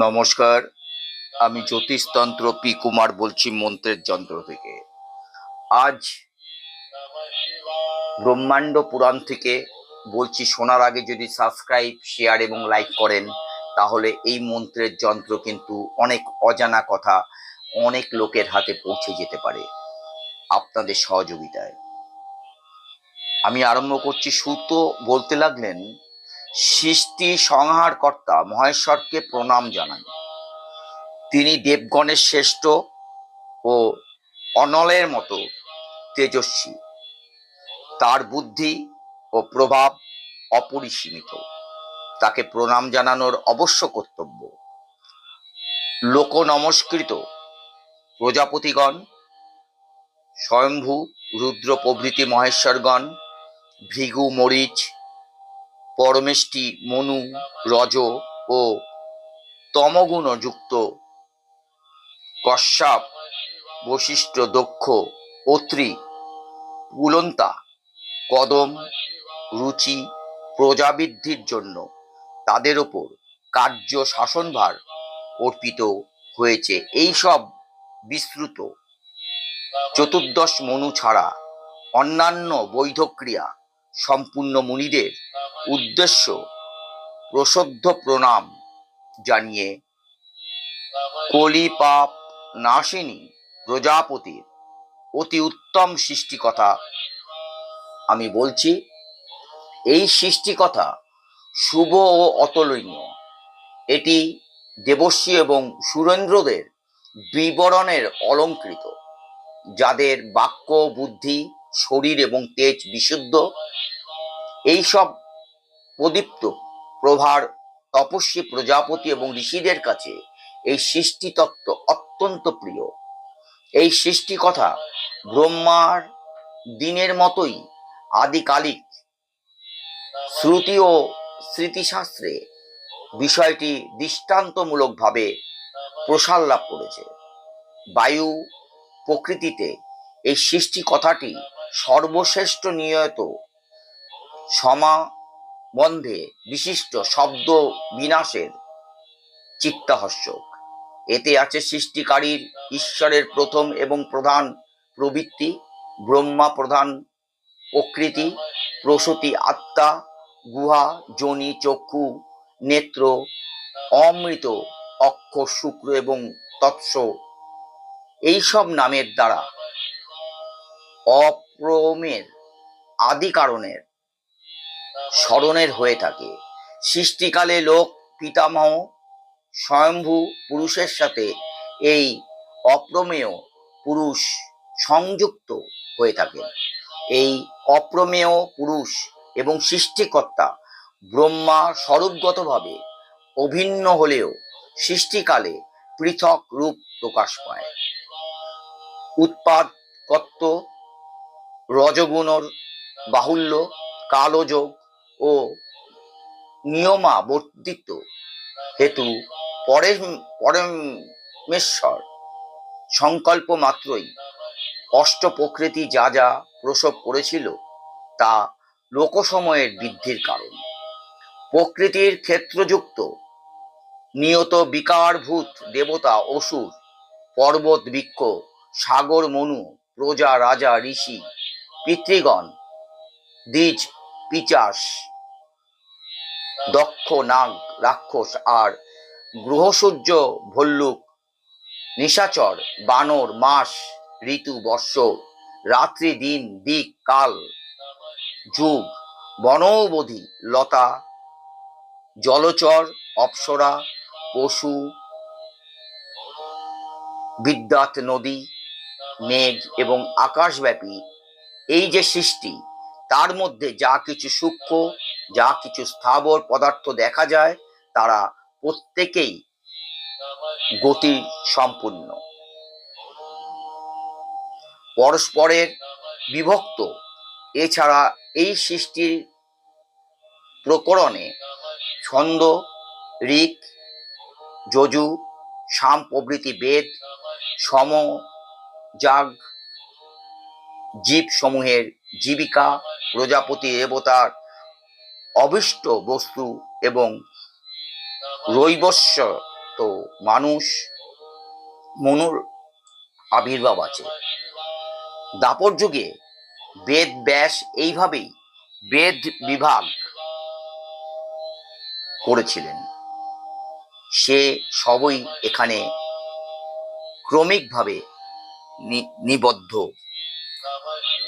নমস্কার, আমি জ্যোতিষতন্ত্র পি কুমার বলছি মন্ত্রের যন্ত্র থেকে। আজ ব্রহ্মাণ্ড পুরাণ থেকে বলছি। শোনার আগে যদি সাবস্ক্রাইব, শেয়ার এবং লাইক করেন, তাহলে এই মন্ত্রের যন্ত্র কিন্তু অনেক অজানা কথা অনেক লোকের হাতে পৌঁছে যেতে পারে আপনাদের সহযোগিতায়। আমি আরম্ভ করছি। সুত বলতে লাগলেন, সৃষ্টি সংহারকর্তা মহেশ্বরকে প্রণাম জানান। তিনি দেবগণের শ্রেষ্ঠ ও অনলের মতো তেজস্বী। তার বুদ্ধি ও প্রভাব অপরিসীমিত। তাকে প্রণাম জানানোর অবশ্য কর্তব্য। লোক নমস্কৃত প্রজাপতিগণ, স্বয়ম্ভু, রুদ্র প্রভৃতি মহেশ্বরগণ, ভৃগু, মরিচ, পরমেষ্টি, মনু, রজ ও তমগুণ যুক্ত কশ্যপ, বশিষ্ঠ, দক্ষ, অত্রি, পুলন্তা, কদম, রুচি প্রজাবৃদ্ধির জন্য তাদের ওপর কার্য শাসনভার অর্পিত হয়েছে। এই সব বিস্তৃত চতুর্দশ মনু ছাড়া অন্যান্য বৈধক্রিয়া সম্পূর্ণ মুনিদের উদ্দেশ্য প্রসদ্ধ প্রণাম জানিয়ে কলি পাপ নাশিনী প্রজাপতির অতি উত্তম সৃষ্টি কথা আমি বলছি। এই সৃষ্টি কথা শুভ ও অতুলনীয়। এটি দেবর্ষি এবং সুরেন্দ্রদের বিবরণের অলঙ্কৃত, যাদের বাক্য, বুদ্ধি, শরীর এবং তেজ বিশুদ্ধ। এইসব প্রদীপ্ত প্রভার তপস্বী প্রজাপতি এবং ঋষিদের কাছে এই সৃষ্টি তত্ত্ব অত্যন্ত প্রিয়। এই সৃষ্টি কথা ব্রহ্মার দিনের মতোই আদিকালিক শ্রুতি ও স্মৃতিশাস্ত্রে বিষয়টি দৃষ্টান্তমূলকভাবে প্রসার লাভ করেছে। বায়ু প্রকৃতিতে এই সৃষ্টি কথাটি সর্বশ্রেষ্ঠ নিয়ত সমাবন্ধে বিশিষ্ট শব্দ বিনাশের চিত্তাহর্ষক। এতে আছে সৃষ্টিকারীর ঈশ্বরের প্রথম এবং প্রধান প্রবৃত্তি, ব্রহ্মা প্রধান প্রকৃতি, প্রসূতি আত্মা, গুহা, যোনি, চক্ষু, নেত্র, অমৃত, অক্ষর, শুক্র এবং তৎস এইসব নামের দ্বারা অপ্রমের আদি কারণের স্মরণের হয়ে থাকে। সৃষ্টিকালে লোক পিতামহ স্বয়ম্ভু পুরুষের সাথে এই অপ্রমেয় পুরুষ সংযুক্ত হয়ে থাকেন। এই অপ্রমেয় পুরুষ এবং সৃষ্টিকর্তা ব্রহ্মা স্বরূপগতভাবে অভিন্ন হলেও সৃষ্টিকালে পৃথক রূপ প্রকাশ পায়। উৎপাদকত্ব, রজগুণর বাহুল্য, কালযোগ ও নিয়মাবর্তিত হেতু পরমেশ্বর সংকল্প মাত্রই অষ্ট প্রকৃতি যা যা প্রসব করেছিল তা লোকসময়ের বৃদ্ধির কারণ। প্রকৃতির ক্ষেত্রযুক্ত নিয়ত বিকারভূত দেবতা, অসুর, পর্বত, বৃক্ষ, সাগর, মনু, প্রজা, রাজা, ঋষি, পিতৃগণ, দ্বিজ, পিচাস, দক্ষ, নাগ, রাক্ষস আর গ্রহসূর্য, ভল্লুক, নিশাচর, বানর, মাস, ঋতু, বৎসর, রাত্রি, দিন, দিক, কাল, যুগ, বনৌবধি, লতা, জলচর, অপ্সরা, পশু, বিদ্যাত, নদী, মেঘ এবং আকাশব্যাপী এই যে সৃষ্টি, তার মধ্যে যা কিছু সূক্ষ্ম, যা কিছু স্থাবর পদার্থ দেখা যায়, তারা প্রত্যেকেই গতি সম্পূর্ণ, পরস্পরের বিভক্ত। এছাড়া এই সৃষ্টির প্রকরণে ছন্দ, ঋক, যজু, সাম প্রভৃতি বেদ, সমজাগ, জীবসমূহের জীবিকা, প্রজাপতি দেবতার অভীষ্ট বস্তু এবং রৈবস্য তো মানুষ মনুর আবির্ভাব আছে। দাপর যুগে বেদ ব্যাস এইভাবেই বেদ বিভাগ করেছিলেন। সে সবই এখানে ক্রমিকভাবে নিবদ্ধ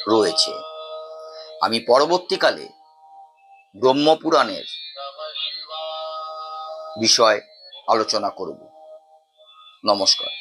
রয়েছে। আমি পরবর্তীকালে ব্রহ্মপুরাণের বিষয় আলোচনা করব। নমস্কার।